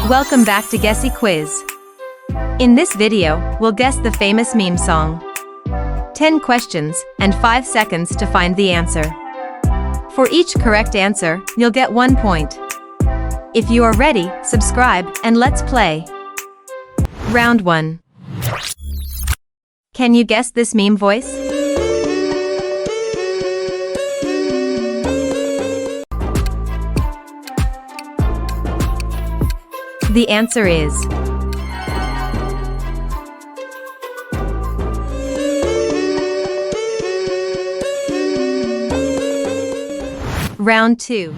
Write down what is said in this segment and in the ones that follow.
Welcome back to Guessy Quiz. In this video, we'll guess the famous meme song. 10 questions and 5 seconds to find the answer. For each correct answer, you'll get 1 point. If you are ready, subscribe and let's play. Round 1. Can you guess this meme voice? The answer is Round 2.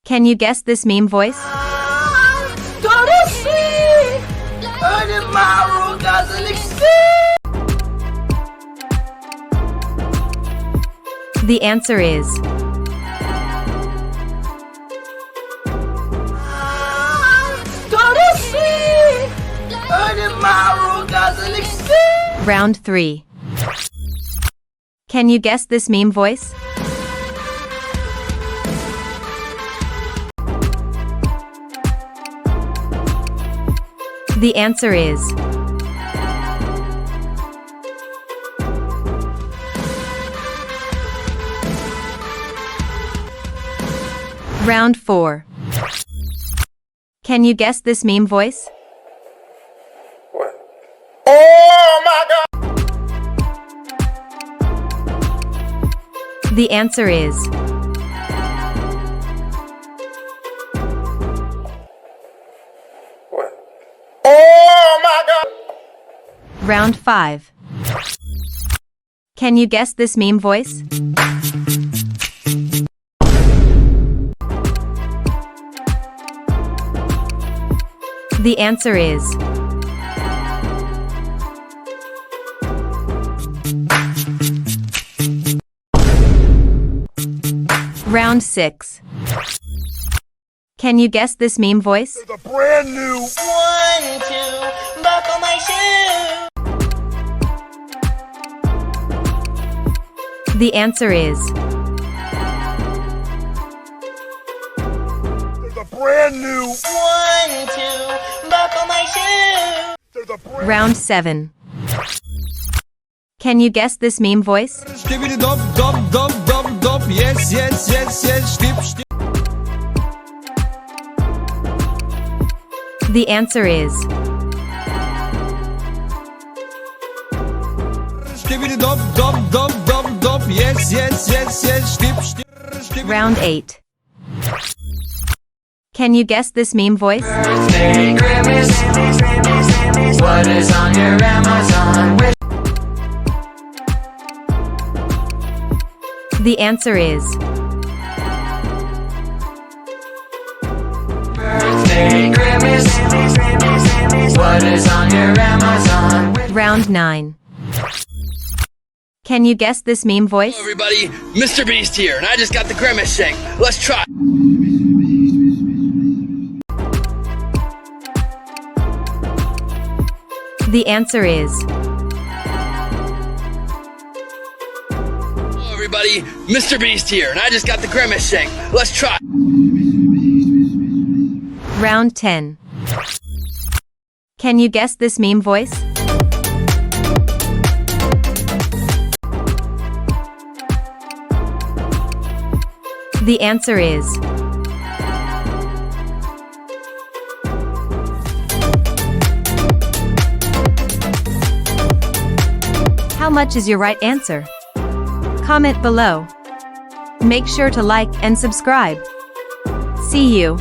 Can you guess this meme voice? The answer is Round 3. Can you guess this meme voice? The answer is Round 4. Can you guess this meme voice? What? Oh my God! The answer is What? Oh my God! Round 5. Can you guess this meme voice? The answer is Round 6. Can you guess this meme voice? There's a brand new 1, 2, buckle my shoe. The answer is There's a brand new 1, 2, buckle my shoe. There's a brand Round 7. Can you guess this meme voice? Skibidi Dom Yes, yes, yes, yes, Skip. The answer is Skibidi Dom Yes, yes, yes, yes, Skip. Round 8. Can you guess this meme voice? Hey Grimace, what is on your Amazon wish? The answer is Hey Grimace, what is on your Amazon wish? Round 9. Can you guess this meme voice? Hello everybody, Mr. Beast here, and I just got the Grimace Shake. Let's try. The answer is Hello everybody, Mr. Beast here, and I just got the Grimace Shake. Let's try. Round 10. Can you guess this meme voice? The answer is How much is your right answer? Comment below. Make sure to like and subscribe. See you.